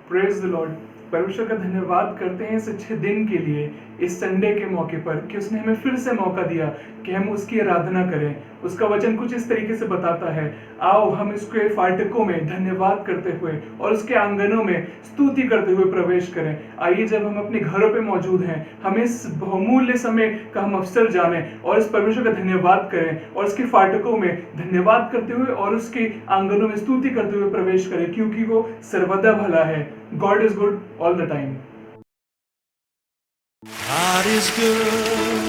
Praise the Lord. परमेश्वर का धन्यवाद करते हैं इस अच्छे दिन के लिए, इस संडे के मौके पर कि उसने हमें फिर से मौका दिया कि हम उसकी आराधना करें। उसका वचन कुछ इस तरीके से बताता है, आओ हम इसके फाटकों में धन्यवाद करते हुए और उसके आंगनों में स्तुति करते हुए प्रवेश करें। आइए, जब हम अपने घरों पे मौजूद हैं, हम इस बहुमूल्य समय का हम अवसर जानें और इस परमेश्वर का धन्यवाद करें और उसके फाटकों में धन्यवाद करते हुए और उसके आंगनों में स्तुति करते हुए प्रवेश करें, क्योंकि वो सर्वदा भला है। God is good all the time. God is good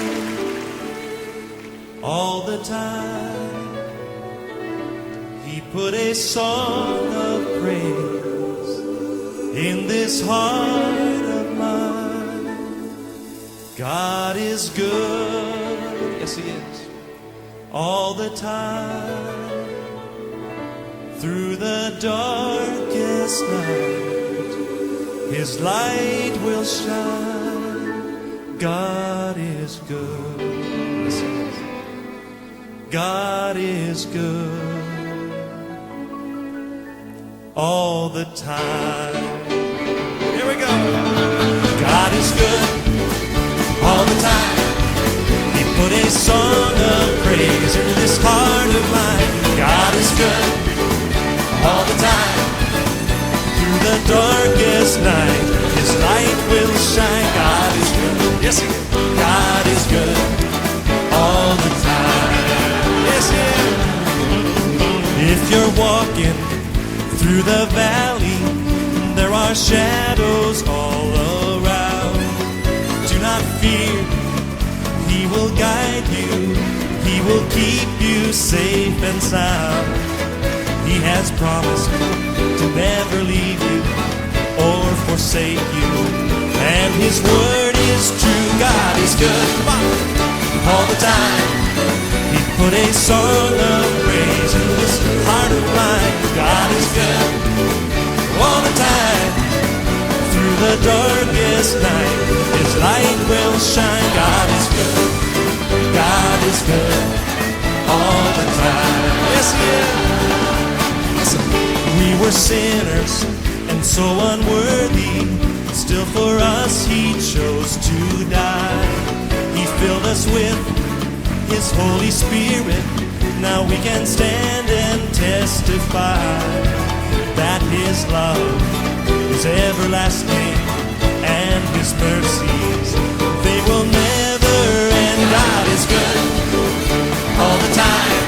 all the time. He put a song of praise in this heart of mine. God is good, yes He is, all the time. Through the darkest night, His light will shine. God is good. God is good all the time. Here we go. God is good all the time. He put a song of praise in this heart of mine. God is good all the time. Through the darkest night, His light will shine. God is good. Yes, He is. God is good all the time. Yes, He is. If you're walking through the valley, there are shadows all around. Do not fear. He will guide you. He will keep you safe and sound. He has promised to never leave you or forsake you, and His word is true. God is good, come on, all the time. He put a song of praise in this heart of mine. God is good all the time. Through the darkest night, His light will shine. God is good. God is good all the time. Yes, He is. Listen. We were sinners and so unworthy, still for us He chose to die. He filled us with His Holy Spirit. Now we can stand and testify that His love is everlasting and His mercies, they will never end. God is good all the time.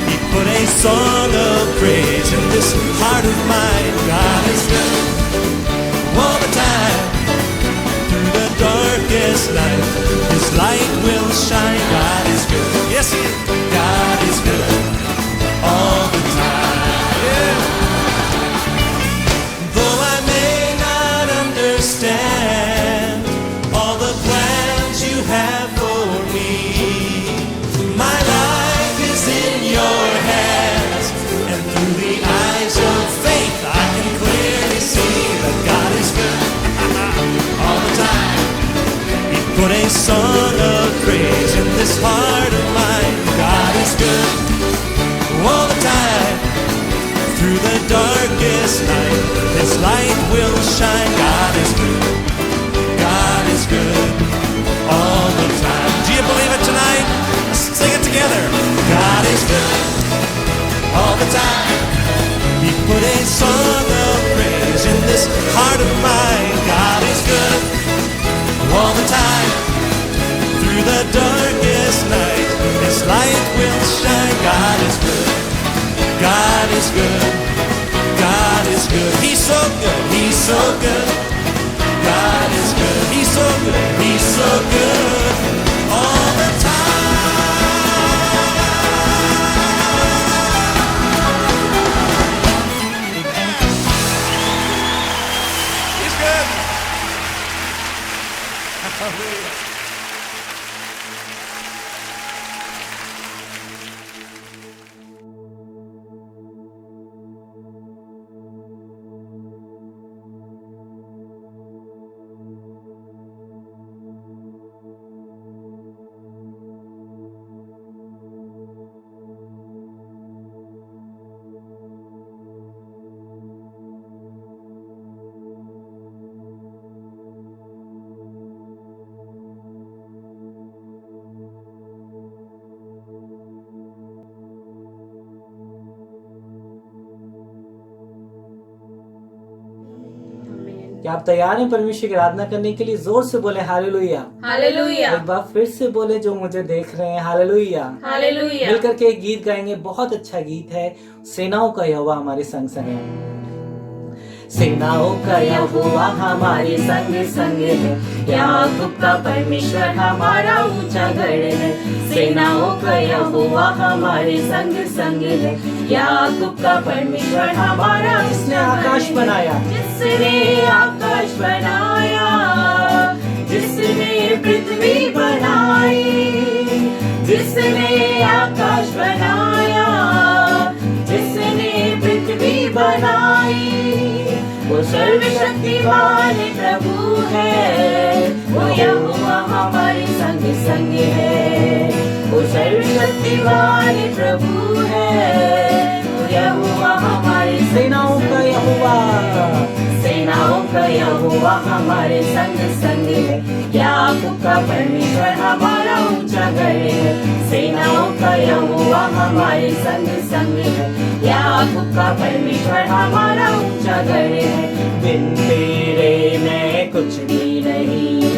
He put a song of praise in this heart of mine. God is good all the time. Through the darkest night, His light will shine. God is good. Yes, He is. God is good all the time. Yeah. Though I may not understand all the plans You have for me, my life is in Your hands, and through the eyes of faith I can clearly see that God is good all the time. He put a song of praise in this heart of mine. God is good all the time. Through the darkest night, His light will shine. God is good. God is good all the time. Do you believe it tonight? Let's sing it together. God is good all the time. He put a song of praise in this heart of mine. God is good all the time. Through the darkest night, His light will shine. God is good. God is good. God is good. He's so good. He's so good. God is good. He's so good. He's so good all the time. He's good. Hallelujah. क्या आप तैयार हैं परमेश्वर की आराधना करने के लिए? जोर से बोले हालेलुया। हालेलुया, एक बार फिर से बोले जो मुझे देख रहे हैं, हालेलुया। हालेलुया। मिलकर के एक गीत गाएंगे, बहुत अच्छा गीत है, सेनाओं का यहोवा हमारे संग संग है। सेनाओं का यहोवा हमारे संग संग है, याकूब का परमेश्वर हमारा ऊंचा गढ़ है। सेनाओं का यहोवा हमारे संग संग है, याकूब का परमेश्वर हमारा। जिसने आकाश बनाया, जिसने आकाश बनाया, जिसने पृथ्वी बनाई, जिसने आकाश बनाया, जिसने पृथ्वी बनाई, वो सर्वशक्तिमान प्रभु है, वो यहोवा हमारे संग संग है। वो सर्वशक्तिमान प्रभु है, वो यहोवा हमारे। सेनाओं का यहोवा, सेनाओं का यहोवा हमारे संग संग है, याकूब का परमेश्वर हमारा ऊंचा गढ़ है। सेनाओं का यहोवा हमारे संग संग है, याकूब का परमेश्वर हमारा ऊंचा गढ़ है। बिन तेरे मैं कुछ भी नहीं,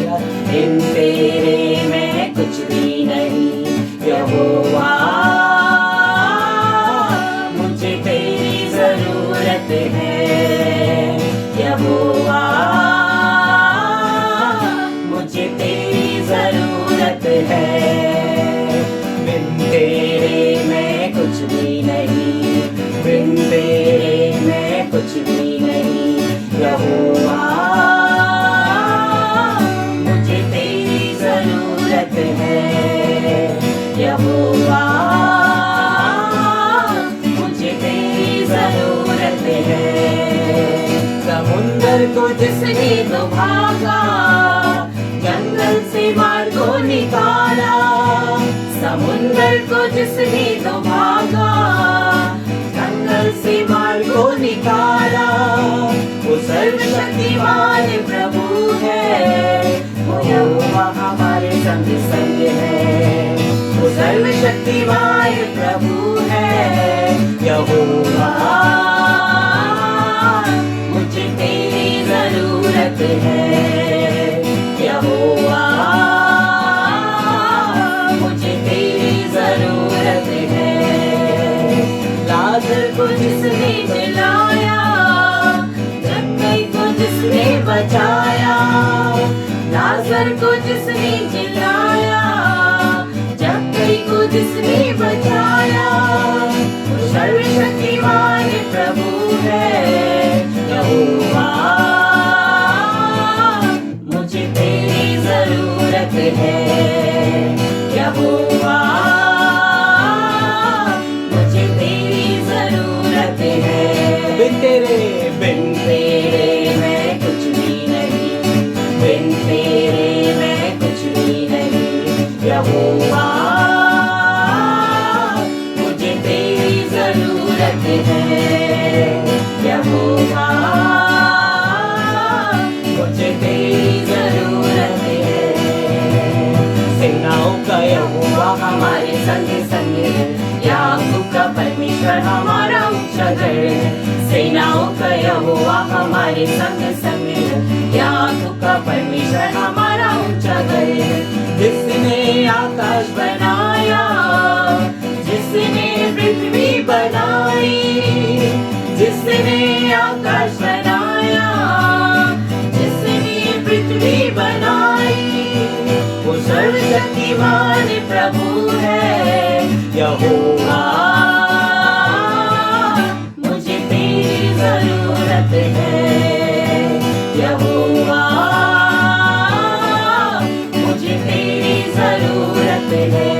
बिन तेरे मैं कुछ भी नहीं, यहोवा मुझे तेरी जरूरत है, यहोवा मुझे तेरी जरूरत है। बिन तेरे मैं कुछ भी नहीं, बिन तेरे मैं कुछ भी नहीं, यहोवा मुझे तेरी जरूरत है, यहोवा मुझे तेरी जरूरत है। समुंदर को जिसने तो भागा, जंगल से मार को निकाला, समुंदर को जिसने तो भागा, जंगल से मार को निकाला, वो सर्वशक्तिमान प्रभु है, वो यहोवा हमारे संग संग है। वो सर्वशक्तिमान प्रभु है, यहोवा मुझे तेरी जरूरत है, यहोवा मुझे तेरी जरूरत है। लाजर को जिसने जलाया, जक्कई को जिसने बचाया, लाजर को जिसने जलाया, जक्कई को जिसने बचाया, वो सर्वशक्तिमान प्रभु है, यहोवा मुझे तेरी जरूरत है, यहोवा मुझे तेरी जरूरत है। बिन तेरे मैं कुछ भी नहीं, बिन तेरे मैं कुछ भी नहीं, यहोवा मुझे तेरी जरूरत है, यहोवा मुझे तेरी जरूरत है। सेनाओं का यहोवा हमारे संग संग है, याकूब का परमेश्वर हमारा ऊंचा गढ़ है। सेनाओं का यहोवा हमारे संग संग है, याकूब का परमेश्वर हमारा ऊंचा गढ़ है। जिसने आकाश बनाया, जिसने पृथ्वी बनाई, जिसने आकाश बनाया, जिसने पृथ्वी बनाई, वो सर्वशक्तिमान प्रभु है, यहोवा मुझे तेरी जरूरत है, यहोवा मुझे तेरी जरूरत है।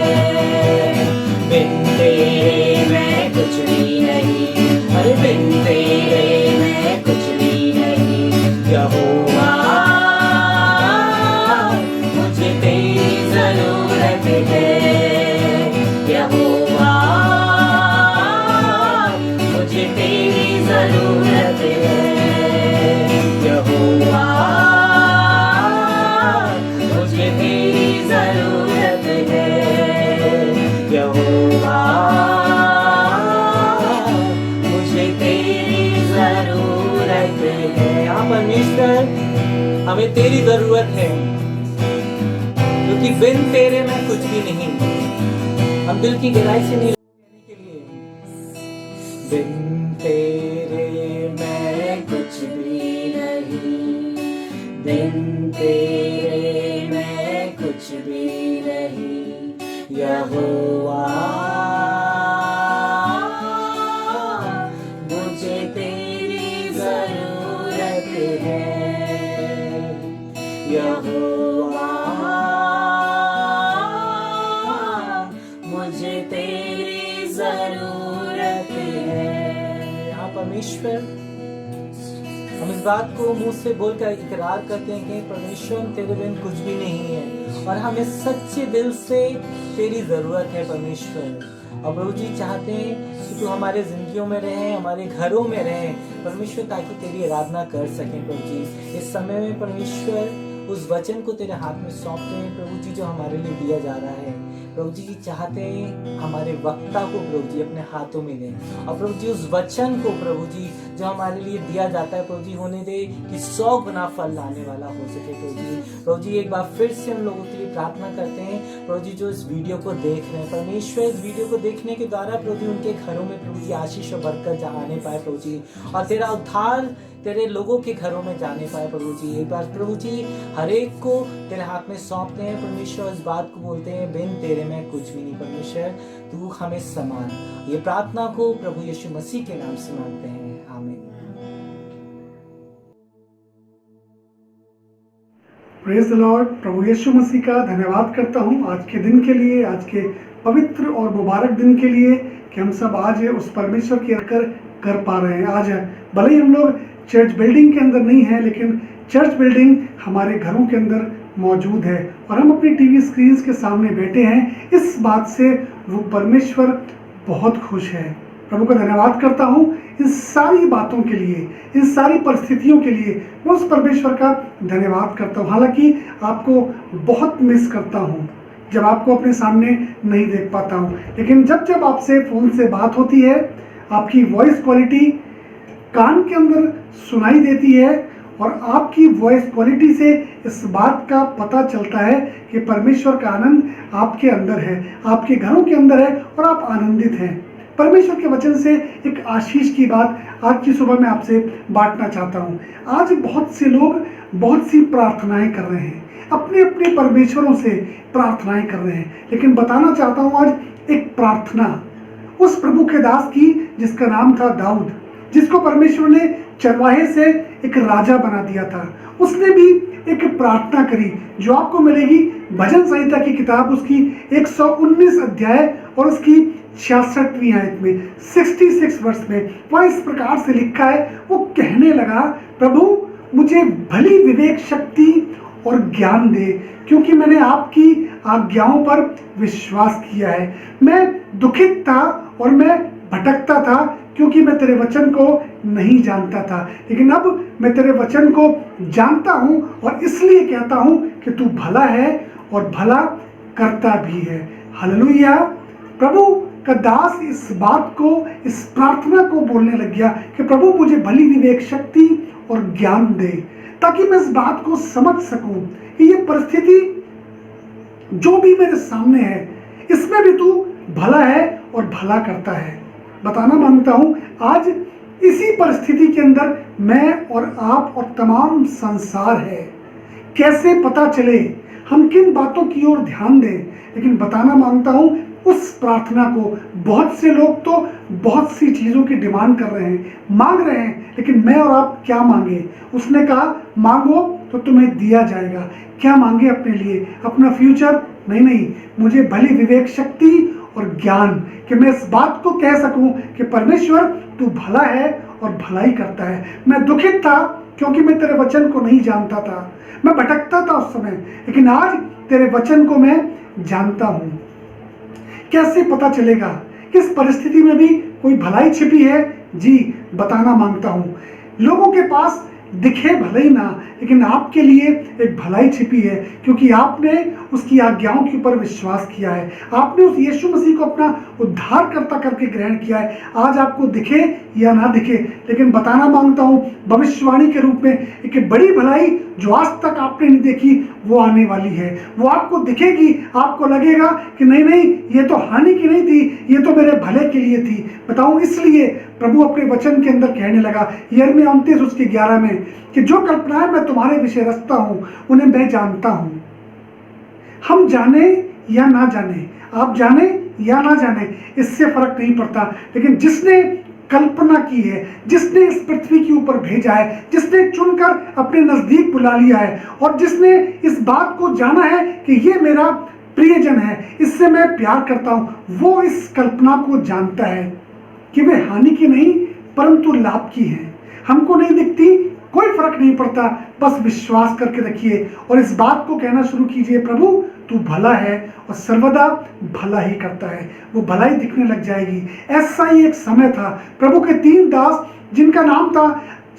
बिन तेरे मैं कुछ भी नहीं, अरे बिन तेरे मैं कुछ भी नहीं, यहोवा मुझे तेरी जरूरत है, यहोवा मुझे तेरी जरूरत है, यहोवा मुझे तेरी जरूरत है, यहोवा मुझे तेरी जरूरत है। परमेश्वर, हमें तेरी जरूरत है, क्योंकि बिन तेरे मैं कुछ भी नहीं। हम दिल की गहराई से नहीं कहने के लिए, बिन तेरे मैं कुछ भी नहीं, बिन तेरे मैं कुछ भी नहीं। यहोवा मुझे तेरी जरूरत है, यहोवा मुझे तेरी जरूरत है। हाँ परमेश्वर, हम इस बात को मुंह से बोलकर इकरार करते हैं कि परमेश्वर तेरे बिन कुछ भी नहीं है, और हमें सच्चे दिल से तेरी जरूरत है परमेश्वर। और प्रभु जी चाहते हैं कि तू हमारे जिंदगियों में रहे, हमारे घरों में रहे परमेश्वर, ताकि तेरी आराधना कर सकें प्रभु जी। इस समय में परमेश्वर उस वचन को तेरे हाथ में सौंपते हैं प्रभु जी, जो हमारे लिए दिया जा रहा है। प्रभु जी चाहते हैं हमारे वक्ता को प्रभु जी अपने हाथों में लें, और प्रभु जी उस वचन को प्रभु जी जो हमारे लिए दिया जाता है प्रभु जी होने दे कि 100 गुना फल लाने वाला हो सके प्रभु जी। प्रभु जी एक बार फिर से हम लोगों के लिए प्रार्थना करते हैं प्रभु जी, जो इस वीडियो को देख रहे हैं परमेश्वर, इस वीडियो को देखने के द्वारा प्रभु जी उनके घरों में प्रभु जी आशीष और बरकत आने पाए प्रभु जी, और तेरा उद्धार तेरे लोगों के घरों में जाने पाए प्रभु जी। एक बार प्रभु जी हर एक को तेरे हाथ में सौंपते हैं परमेश्वर, इस बात को बोलते हैं बिन तेरे में कुछ भी नहीं परमेश्वर, तू हमें समान। ये प्रार्थना को प्रभु यीशु मसीह के नाम से मांगते हैं, आमीन। Praise the Lord. प्रभु यीशु मसीह का धन्यवाद करता हूँ आज के दिन के लिए, आज के पवित्र और मुबारक दिन के लिए कि हम सब आज उस परमेश्वर की कर पा रहे हैं। आज भले ही हम लोग चर्च बिल्डिंग के अंदर नहीं है, लेकिन चर्च बिल्डिंग हमारे घरों के अंदर मौजूद है, और हम अपनी टीवी स्क्रीन के सामने बैठे हैं। इस बात से वो परमेश्वर बहुत खुश है। प्रभु का धन्यवाद करता हूँ इस सारी बातों के लिए, इन सारी परिस्थितियों के लिए मैं उस परमेश्वर का धन्यवाद करता हूँ। हालांकि आपको बहुत मिस करता हूँ जब आपको अपने सामने नहीं देख पाता हूँ, लेकिन जब आपसे फ़ोन से बात होती है, आपकी वॉइस क्वालिटी कान के अंदर सुनाई देती है, और आपकी वॉइस क्वालिटी से इस बात का पता चलता है कि परमेश्वर का आनंद आपके अंदर है, आपके घरों के अंदर है, और आप आनंदित हैं। परमेश्वर के वचन से एक आशीष की बात आज की सुबह मैं आपसे बांटना चाहता हूँ। आज बहुत से लोग बहुत सी प्रार्थनाएं कर रहे हैं, अपने अपने परमेश्वरों से प्रार्थनाएं कर रहे हैं, लेकिन बताना चाहता हूँ आज एक प्रार्थना उस प्रभु के दास की जिसका नाम था दाऊद, जिसको परमेश्वर ने चरवाहे से एक राजा बना दिया था। उसने भी एक प्रार्थना करी जो आपको मिलेगी भजन संहिता की किताब उसकी 119 अध्याय और उसकी 66वीं आयत में, 66 वर्ष में। वह इस प्रकार से लिखा है, वो कहने लगा, प्रभु मुझे भली विवेक शक्ति और ज्ञान दे, क्योंकि मैंने आपकी आज्ञाओं पर विश्वास किया है। मैं दुखित था और मैं भटकता था, क्योंकि मैं तेरे वचन को नहीं जानता था, लेकिन अब मैं तेरे वचन को जानता हूँ, और इसलिए कहता हूँ कि तू भला है और भला करता भी है। हालेलुया। प्रभु का दास इस बात को, इस प्रार्थना को बोलने लग गया कि प्रभु मुझे भली विवेक शक्ति और ज्ञान दे, ताकि मैं इस बात को समझ सकूं कि ये परिस्थिति जो भी मेरे सामने है, इसमें भी तू भला है और भला करता है। बताना मांगता हूं आज इसी परिस्थिति के अंदर मैं और आप और तमाम संसार है। कैसे पता चले, हम किन बातों की ओर ध्यान दें, लेकिन बताना मांगता हूं उस प्रार्थना को। बहुत से लोग तो बहुत सी चीज़ों की डिमांड कर रहे हैं, मांग रहे हैं, लेकिन मैं और आप क्या मांगे? उसने कहा मांगो तो तुम्हें दिया जाएगा। क्या मांगे अपने लिए? अपना फ्यूचर? नहीं, मुझे भली विवेक शक्ति और ज्ञान, कि मैं इस बात को कह सकूं कि परमेश्वर तू भला है और भलाई करता है। मैं दुखित था क्योंकि मैं तेरे वचन को नहीं जानता था, मैं भटकता था उस समय, लेकिन आज तेरे वचन को मैं जानता हूं। कैसे पता चलेगा? किस परिस्थिति में भी कोई भलाई छिपी है? जी बताना मांगता हूं। लोगों के पास दिखे भले ही ना, लेकिन आपके लिए एक भलाई छिपी है, क्योंकि आपने उसकी आज्ञाओं के ऊपर विश्वास किया है। आपने उस यीशु मसीह को अपना उद्धारकर्ता करके ग्रहण किया है। आज आपको दिखे या ना दिखे, लेकिन बताना मांगता हूं भविष्यवाणी के रूप में एक बड़ी भलाई जो आज तक आपने नहीं देखी वो आने वाली है। वो आपको दिखेगी, आपको लगेगा कि नहीं नहीं, ये तो हानि की नहीं थी, ये तो मेरे भले के लिए थी। बताऊं, इसलिए प्रभु अपने वचन के अंदर कहने लगा यिर्मयाह 29:11 में कि जो कल्पनाएं मैं तुम्हारे विषय रचता हूं उन्हें मैं जानता हूं। हम जाने या ना जाने, आप जाने या ना जाने, इससे फर्क नहीं पड़ता, लेकिन जिसने कल्पना की है, जिसने इस पृथ्वी के ऊपर भेजा है, जिसने चुनकर अपने नजदीक बुला लिया है और जिसने इस बात को जाना है कि ये मेरा प्रियजन है, इससे मैं प्यार करता हूं, वो इस कल्पना को जानता है कि वे हानि की नहीं परंतु लाभ की है। हमको नहीं दिखती, कोई फर्क नहीं पड़ता, बस विश्वास करके रखिए और इस बात को कहना शुरू कीजिए, प्रभु तू भला है और सर्वदा भला ही करता है। वो भलाई दिखने लग जाएगी। ऐसा ही एक समय था, प्रभु के 3 दास जिनका नाम था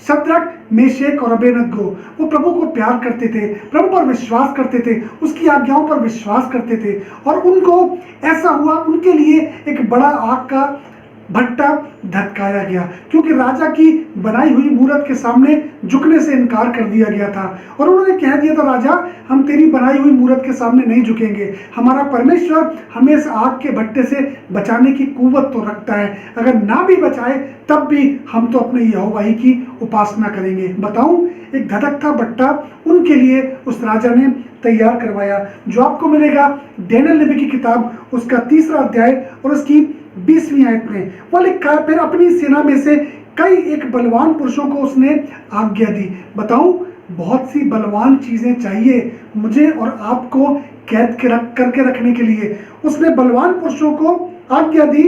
शद्रक, मेशक और अबेदनगो, वो प्रभु को प्यार करते थे, प्रभु पर विश्वास करते थे, उसकी आज्ञाओं पर विश्वास करते थे और उनको ऐसा हुआ, उनके लिए एक बड़ा आग का भट्टा धधकाया गया, क्योंकि राजा की बनाई हुई मूरत के सामने झुकने से इनकार कर दिया गया था और उन्होंने कह दिया था, राजा हम तेरी बनाई हुई मूरत के सामने नहीं झुकेंगे, हमारा परमेश्वर हमें इस आग के भट्टे से बचाने की कुव्वत तो रखता है, अगर ना भी बचाए तब भी हम तो अपने यहोवा ही की उपासना करेंगे। बताऊं, एक धधकता भट्टा उनके लिए उस राजा ने तैयार करवाया, जो आपको मिलेगा डैनियल नबी की किताब उसका 3रा अध्याय और उसकी 20वीं आयत में। वो लिखा है, फिर अपनी सेना में से कई एक बलवान पुरुषों को उसने आज्ञा दी। बताऊं, बहुत सी बलवान चीजें चाहिए मुझे और आपको कैद करके रखने के लिए। उसने बलवान पुरुषों को आज्ञा दी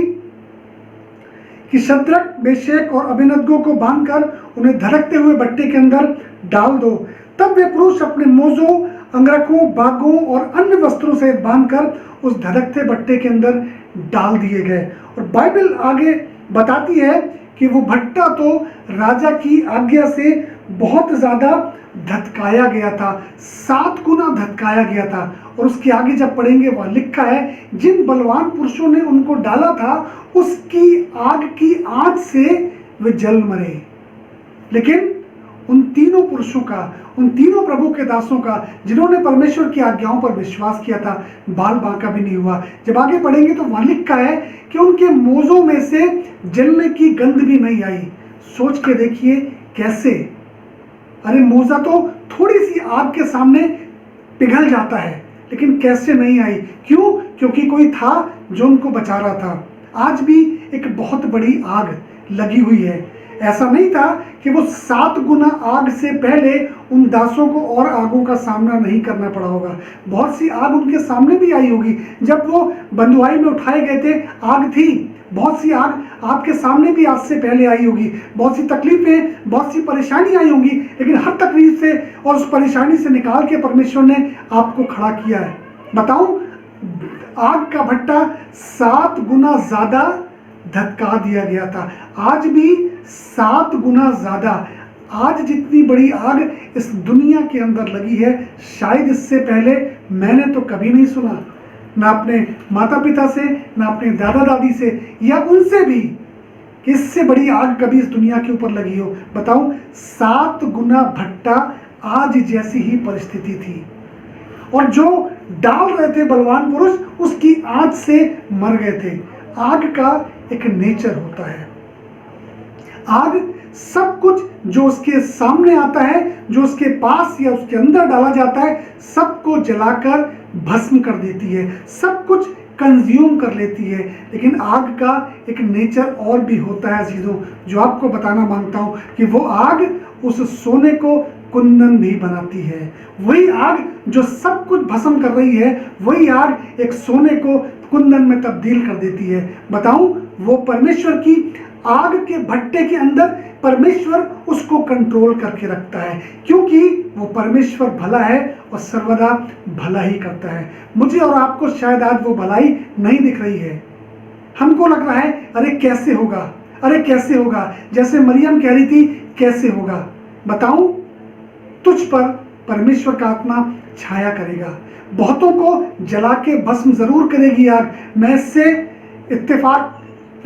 कि शद्रक, मेशक और अबेदनगो को बांधकर उन्हें धड़कते हुए भट्टे के अंदर डाल दो। तब वे पुरुष अपने मोजों, अंगरखों, बागों और अन्य वस्त्रों से बांधकर उस धधकते भट्टे के अंदर डाल दिए गए। और बाइबल आगे बताती है कि वो भट्टा तो राजा की आज्ञा से बहुत ज्यादा धधकाया गया था, 7 गुना धधकाया गया था। और उसके आगे जब पढ़ेंगे वह लिखा है, जिन बलवान पुरुषों ने उनको डाला था उसकी आग की आंच से वे जल मरे। लेकिन उन तीनों पुरुषों का, उन तीनों प्रभु के दासों का जिन्होंने परमेश्वर की आज्ञाओं पर विश्वास किया था, बाल बांका भी नहीं हुआ। जब आगे पढ़ेंगे तो वहां लिखा है कि उनके मोजों में से जलने की गंध भी नहीं आई। सोच के देखिए कैसे, अरे मोजा तो थोड़ी सी आग के सामने पिघल जाता है, लेकिन कैसे नहीं आई? क्यों? क्योंकि कोई था जो उनको बचा रहा था। आज भी एक बहुत बड़ी आग लगी हुई है। ऐसा नहीं था कि वो 7 गुना आग से पहले उन दासों को और आगों का सामना नहीं करना पड़ा होगा। बहुत सी आग उनके सामने भी आई होगी। जब वो बंधुआई में उठाए गए थे, आग थी। बहुत सी आग आपके सामने भी आज से पहले आई होगी। बहुत सी तकलीफें, बहुत सी परेशानी आई होंगी, लेकिन हर तकलीफ से और उस परेशानी से निकाल के परमेश्वर ने आपको खड़ा किया है। बताऊं, आग का भट्टा 7 गुना ज्यादा धधका दिया गया था। आज भी 7 गुना ज्यादा। आज जितनी बड़ी आग इस दुनिया के अंदर लगी है, शायद इससे पहले मैंने तो कभी नहीं सुना, ना अपने माता पिता से, ना अपने दादा दादी से, या उनसे भी, कि इससे बड़ी आग कभी इस दुनिया के ऊपर लगी हो। बताऊं, 7 गुना भट्टा, आज जैसी ही परिस्थिति थी। और जो डाल रहे थे बलवान पुरुष, उसकी आग से मर गए थे। आग का एक नेचर होता है। आग सब कुछ जो उसके सामने आता है, जो उसके पास या उसके अंदर डाला जाता है, सबको जलाकर भस्म कर देती है, सब कुछ कंज्यूम कर लेती है। लेकिन आग का एक नेचर और भी होता है चीज़ों, जो आपको बताना मांगता हूं कि वो आग उस सोने को कुंदन भी बनाती है। वही आग जो सब कुछ भस्म कर रही है, वही आग एक सोने को कुंदन में तब्दील कर देती है। बताऊं, वो परमेश्वर की आग के भट्टे के अंदर परमेश्वर उसको कंट्रोल करके रखता है, क्योंकि वो परमेश्वर भला है और सर्वदा भला ही करता है। मुझे और आपको शायद आज वो भलाई नहीं दिख रही है। हमको लग रहा है अरे कैसे होगा, अरे कैसे होगा, जैसे मरियम कह रही थी कैसे होगा। बताऊं, तुझ पर परमेश्वर का आत्मा छाया करेगा। बहुतों को जला के भस्म जरूर करेगी आग। मैं इससे इत्तेफाक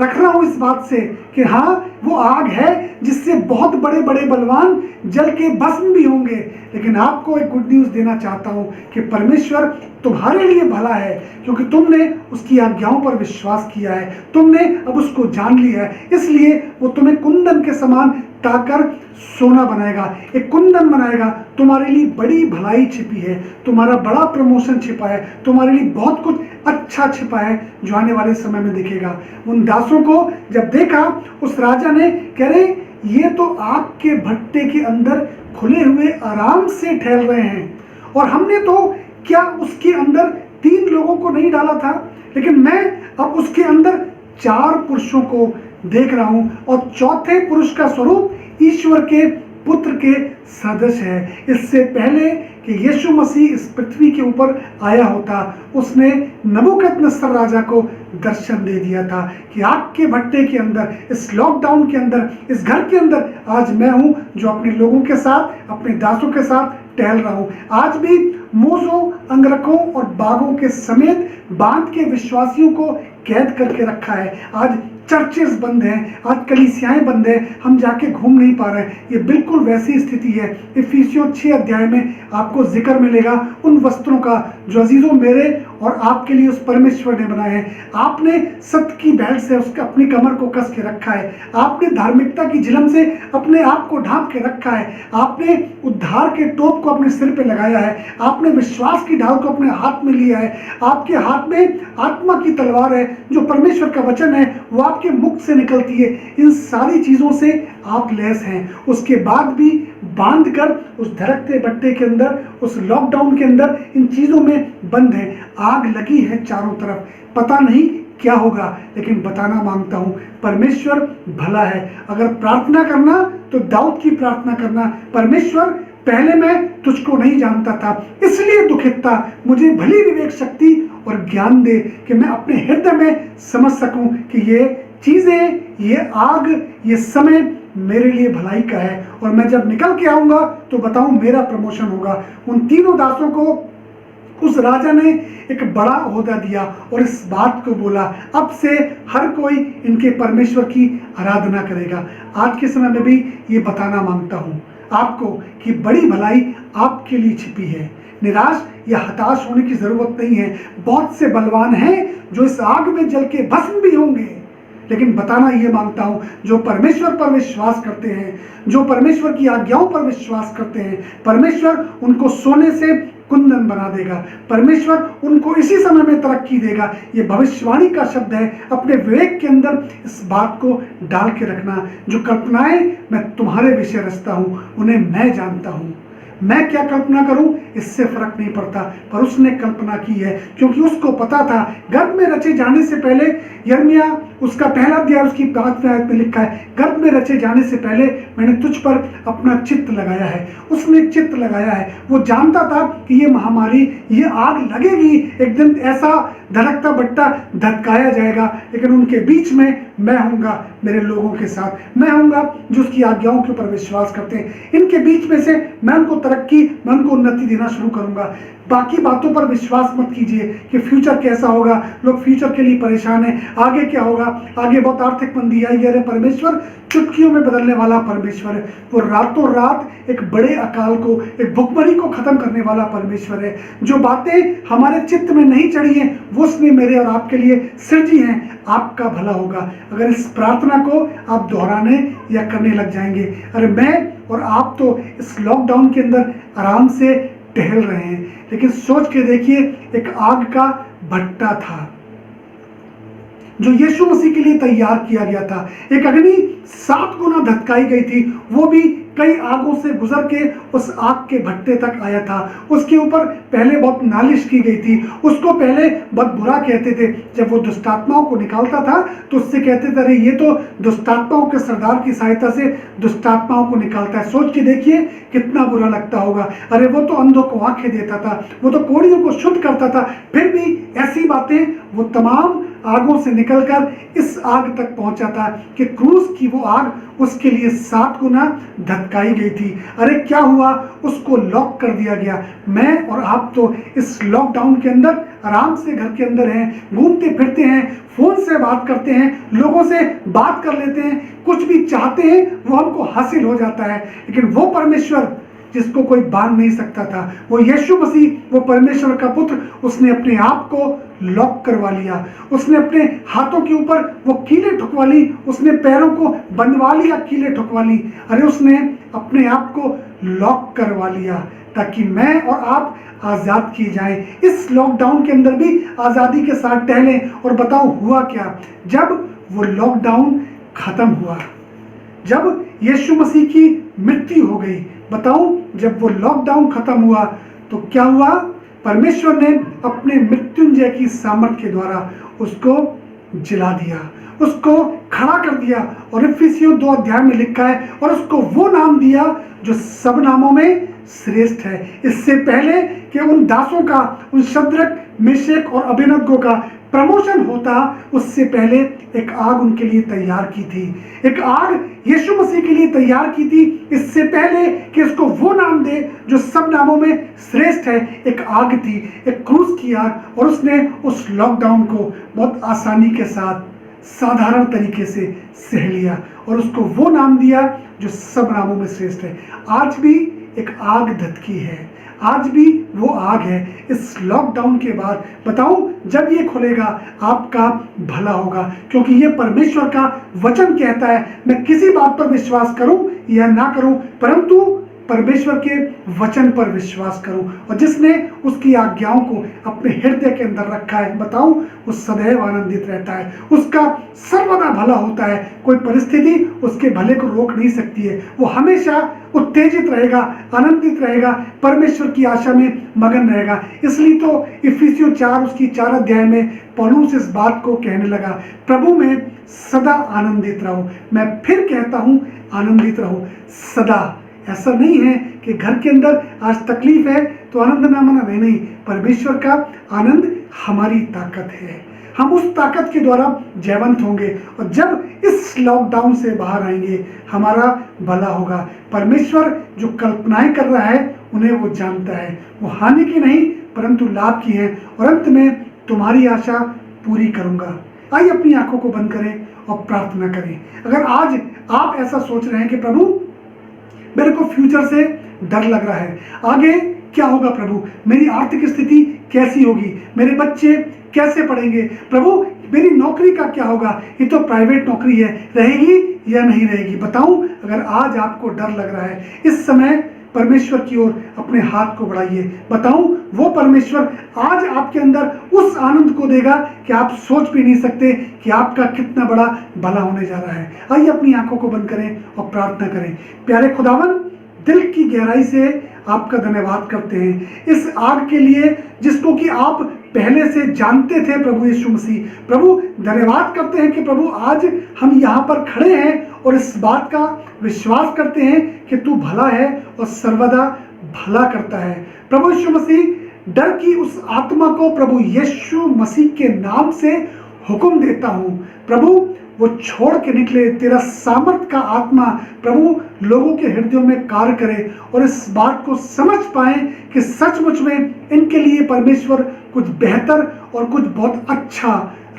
रख रहा हूं इस बात से कि हाँ, वो आग है जिससे बहुत बड़े बड़े बलवान जल के भस्म भी होंगे। लेकिन आपको एक गुड न्यूज़ देना चाहता हूं कि परमेश्वर तुम्हारे लिए भला है, क्योंकि तुमने उसकी आज्ञाओं पर विश्वास किया है, तुमने अब उसको जान लिया है। इसलिए वो तुम्हें कुंदन के समान ताकर सोना बनाएगा, एक कुंदन बनाएगा। तुम्हारे लिए बड़ी भलाई छिपी है, तुम्हारा बड़ा प्रमोशन छिपा है, तुम्हारे लिए बहुत कुछ अच्छा छिपा है जो आने वाले समय में दिखेगा। उन दासों को जब देखा, उस राजा ने कह रहे, ये तो आग के भट्टे के अंदर खुले हुए आराम से ठहर रहे हैं, और हमने तो क्या उसके अंदर 3 लोगों को नहीं डाला था, लेकिन मैं अब उसके अंदर 4 पुरुषों को देख रहा हूं, और चौथे पुरुष का स्वरूप ईश्वर के पुत्र के सदृश है। इससे पहले कि यीशु मसीह इस पृथ्वी के ऊपर आया होता, उसने नबूकदनेस्सर राजा को दर्शन दे दिया था कि आग के भट्टे के अंदर, इस लॉकडाउन के अंदर, इस घर के अंदर आज मैं हूं जो अपने लोगों के साथ, अपने दासों के साथ टहल रहा हूं। आज भी मूसों, अंगरखों और बागों के समेत बांध के विश्वासियों को कैद करके रखा है। आज चर्चेस बंद हैं, आज कलीसियाएं बंद हैं, हम जाके घूम नहीं पा रहे हैं। ये बिल्कुल वैसी स्थिति है। इफिसियों 6 अध्याय में आपको जिक्र मिलेगा उन वस्त्रों का जो अजीजों मेरे और आपके लिए उस परमेश्वर ने बनाए हैं। आपने सत्य की बेल्ट से उसके अपनी कमर को कस के रखा है, आपने धार्मिकता की झिलम से अपने आप को ढांप के रखा है, आपने उद्धार के टोप को अपने सिर पे लगाया है, आपने विश्वास की ढाल को अपने हाथ में लिया है, आपके हाथ में आत्मा की तलवार है जो परमेश्वर का वचन है, वो आपके मुख से निकलती है। इन सारी चीजों से आप लैस हैं। उसके बाद भी बांध कर उस धड़कते भट्टे के अंदर, उस लॉकडाउन के अंदर इन चीजों में बंद है। आग लगी है चारों तरफ, पता नहीं क्या होगा, लेकिन बताना मांगता हूं परमेश्वर भला है। अगर प्रार्थना करना तो दाऊद की प्रार्थना करना, परमेश्वर पहले मैं तुझको नहीं जानता था, इसलिए दुखित था, मुझे भली विवेक शक्ति और ज्ञान दे कि मैं अपने हृदय में समझ सकूं कि ये चीजें, ये आग, ये समय मेरे लिए भलाई का है, और मैं जब निकल के आऊंगा तो बताऊं मेरा प्रमोशन होगा। उन तीनों दासों को उस राजा ने एक बड़ा ओहदा दिया और इस बात को बोला, अब से हर कोई इनके परमेश्वर की आराधना करेगा। आज के समय में भी ये बताना मांगता हूं आपको कि बड़ी भलाई आपके लिए छिपी है। निराश या हताश होने की जरूरत नहीं है। बहुत से बलवान हैं जो इस आग में जल के भस्म भी होंगे, लेकिन बताना ये मांगता हूं, जो परमेश्वर पर विश्वास करते हैं, जो परमेश्वर की आज्ञाओं पर विश्वास करते हैं, परमेश्वर उनको सोने से कुंदन बना देगा, परमेश्वर उनको इसी समय में तरक्की देगा। ये भविष्यवाणी का शब्द है। अपने विवेक के अंदर इस बात को डाल के रखना, जो कल्पनाएं मैं तुम्हारे विषय रचता हूं उन्हें मैं जानता हूं। मैं क्या कल्पना करूं इससे फर्क नहीं पड़ता, पर उसने कल्पना की है, क्योंकि उसको पता था गर्भ में रचे जाने से पहले, यिर्मयाह उसका पहला अध्याय उसकी 5वीं आयत में लिखा है, गर्भ में रचे जाने से पहले मैंने तुझ पर अपना चित्त लगाया है। उसने चित्त लगाया है। वो जानता था कि ये महामारी, ये आग लगेगी, एक दिन ऐसा धड़कता भट्टा धधकाया जाएगा, लेकिन उनके बीच में मैं होऊंगा, मेरे लोगों के साथ मैं होऊंगा जो उसकी आज्ञाओं के ऊपर विश्वास करते हैं। इनके बीच में से मैं उनको तरक्की, मैं उनको उन्नति देना शुरू करूंगा। बाकी बातों पर विश्वास मत कीजिए कि फ्यूचर कैसा होगा। लोग फ्यूचर के लिए परेशान हैं, आगे क्या होगा, आगे बहुत आर्थिक मंदी आई है। परमेश्वर चुटकियों में बदलने वाला परमेश्वर है। वो रातों रात एक बड़े अकाल को, एक भुखमरी को खत्म करने वाला परमेश्वर है। जो बातें हमारे चित्त में नहीं चढ़ी हैं वो उसने मेरे और आपके लिए सृजी हैं। आपका भला होगा अगर इस प्रार्थना को आप दोहराने या करने लग जाएंगे। अरे मैं और आप तो इस लॉकडाउन के अंदर आराम से टहल रहे हैं, लेकिन सोच के देखिए, एक आग का भट्टा था जो यीशु मसीह के लिए तैयार किया गया था। एक अग्नि 7 गुना धधकाई गई थी, वो भी कई आगों से गुजर के उस आग के भट्टे तक आया था। उसके ऊपर पहले बहुत नालिश की गई थी, उसको पहले बहुत बुरा कहते थे। जब वो दुष्टात्माओं को निकालता था तो उससे कहते थे, अरे ये तो दुष्टात्माओं के सरदार की सहायता से दुष्टात्माओं को निकालता है। सोच के देखिए कितना बुरा लगता होगा। अरे वो तो अंधों को आंखें देता था, वो तो कोढ़ियों को शुद्ध करता था, फिर भी ऐसी बातें वो तमाम आगों से निकलकर इस आग तक पहुंचा था कि क्रूस की वो आग उसके लिए 7 गुना धधकाई गई थी। अरे क्या हुआ, उसको लॉक कर दिया गया। मैं और आप तो इस लॉकडाउन के अंदर आराम से घर के अंदर हैं, घूमते फिरते हैं, फोन से बात करते हैं, लोगों से बात कर लेते हैं, कुछ भी चाहते हैं वो हमको हासिल हो जाता है। लेकिन वो परमेश्वर जिसको कोई बांध नहीं सकता था, वो यीशु मसीह, वो परमेश्वर का पुत्र, उसने अपने आप को लॉक करवा लिया। उसने अपने हाथों के ऊपर वो कीलें ठुकवा ली, उसने पैरों को बंधवा लिया, कीलें ठुकवा ली। अरे उसने अपने आप को लॉक करवा लिया ताकि मैं और आप आजाद किए जाएं। इस लॉकडाउन के अंदर भी आजादी के साथ टहलें। और बताओ हुआ क्या, जब वो लॉकडाउन खत्म हुआ, जब यीशु मसीह की मृत्यु हो गई, बताऊं जब वो लॉकडाउन खत्म हुआ तो क्या हुआ, परमेश्वर ने अपने मृत्युंजय की सामर्थ के द्वारा उसको जिला दिया, उसको खड़ा कर दिया। और इफिसियों 2 अध्याय में लिखा है, और उसको वो नाम दिया जो सब नामों में श्रेष्ठ है। इससे पहले कि उन दासों का, उन शद्रक, मेशक और अबेदनगो का प्रमोशन होता, उससे पहले एक आग उनके लिए तैयार की थी। एक आग यीशु मसीह के लिए तैयार की थी इससे पहले कि उसको वो नाम दे जो सब नामों में श्रेष्ठ है। एक आग थी, एक क्रूस की आग, और उसने उस लॉकडाउन को बहुत आसानी के साथ, साधारण तरीके से सह लिया और उसको वो नाम दिया जो सब नामों में श्रेष्ठ है। आज भी एक आग धधकी है, आज भी वो आग है। इस लॉकडाउन के बाद बताऊं, जब ये खुलेगा आपका भला होगा, क्योंकि ये परमेश्वर का वचन कहता है। मैं किसी बात पर विश्वास करूं या ना करूं, परंतु परमेश्वर के वचन पर विश्वास करूं। और जिसने उसकी आज्ञाओं को अपने हृदय के अंदर रखा है, बताऊं, वो सदैव आनंदित रहता है, उसका सर्वदा भला होता है। कोई परिस्थिति उसके भले को रोक नहीं सकती है। वो हमेशा उत्तेजित रहेगा, आनंदित रहेगा, परमेश्वर की आशा में मगन रहेगा। इसलिए तो इफिसियों 4 उसकी 4 अध्याय में पौलुस इस बात को कहने लगा, प्रभु में सदा आनंदित रहो। मैं फिर कहता हूं, आनंदित रहो सदा। ऐसा नहीं है कि घर के अंदर आज तकलीफ है तो आनंद ना मना, नहीं। परमेश्वर का आनंद हमारी ताकत है। हम उस ताकत के द्वारा जयवंत होंगे और जब इस लॉकडाउन से बाहर आएंगे हमारा भला होगा। परमेश्वर जो कल्पनाएं कर रहा है उन्हें वो जानता है, वो हानि की नहीं परंतु लाभ की है। और अंत में तुम्हारी आशा पूरी करूंगा। आइए अपनी आंखों को बंद करें और प्रार्थना करें। अगर आज आप ऐसा सोच रहे हैं कि प्रभु मेरे को फ्यूचर से डर लग रहा है, आगे क्या होगा प्रभु, मेरी आर्थिक स्थिति कैसी होगी, मेरे बच्चे कैसे पढ़ेंगे, प्रभु मेरी नौकरी का क्या होगा, ये तो प्राइवेट नौकरी है, रहेगी या नहीं रहेगी। बताऊं, अगर आज आपको डर लग रहा है, इस समय परमेश्वर की ओर अपने हाथ को बढ़ाइए। बताऊं, वो परमेश्वर आज आपके अंदर उस आनंद को देगा कि आप सोच भी नहीं सकते कि आपका कितना बड़ा भला होने जा रहा है। आइए अपनी आंखों को बंद करें और प्रार्थना करें। प्यारे खुदावन, दिल की गहराई से आपका धन्यवाद करते हैं इस आग के लिए जिसको कि आप पहले से जानते थे प्रभु यीशु मसीह। प्रभु धन्यवाद करते हैं कि प्रभु आज हम यहाँ पर खड़े हैं और इस बात का विश्वास करते हैं कि तू भला है और सर्वदा भला करता है। प्रभु यीशु मसीह, डर की उस आत्मा को प्रभु यीशु मसीह के नाम से हुक्म देता हूँ, प्रभु वो छोड़ के निकले। तेरा सामर्थ का आत्मा प्रभु लोगों के हृदयों में कार्य करे और इस बात को समझ पाए कि सचमुच में इनके लिए परमेश्वर कुछ बेहतर और कुछ बहुत अच्छा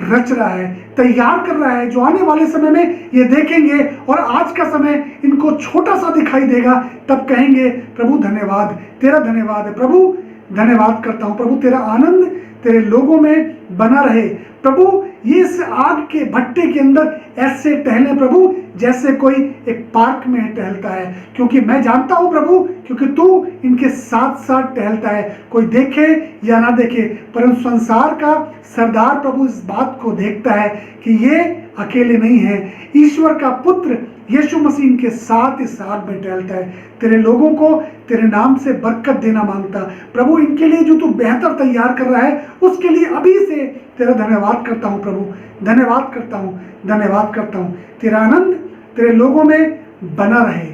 रच रहा है, तैयार कर रहा है, जो आने वाले समय में ये देखेंगे और आज का समय इनको छोटा सा दिखाई देगा, तब कहेंगे प्रभु धन्यवाद, तेरा धन्यवाद है। प्रभु धन्यवाद करता हूँ प्रभु, तेरा आनंद तेरे लोगों में बना रहे। प्रभु ये इस आग के भट्टे के अंदर ऐसे टहले प्रभु जैसे कोई एक पार्क में टहलता है, क्योंकि मैं जानता हूं प्रभु, क्योंकि तू इनके साथ साथ टहलता है। कोई देखे या ना देखे, परंतु संसार का सरदार प्रभु इस बात को देखता है कि ये अकेले नहीं है, ईश्वर का पुत्र यीशु मसीह इनके साथ इस आग में टहलता है। तेरे लोगों को तेरे नाम से बरकत देना मांगता प्रभु, इनके लिए जो तू बेहतर तैयार कर रहा है उसके लिए अभी से तेरा धन्यवाद करता हूँ प्रभु, धन्यवाद करता हूँ, धन्यवाद करता हूँ। तेरा आनंद तेरे लोगों में बना रहे।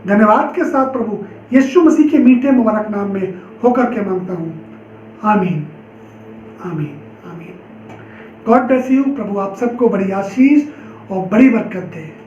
धन्यवाद के साथ प्रभु यीशु मसीह के मीठे मुबारक नाम में होकर के मांगता हूँ, आमीन, आमीन, आमीन। God bless you. प्रभु आप सबको बड़ी आशीष और बड़ी बरकत दे।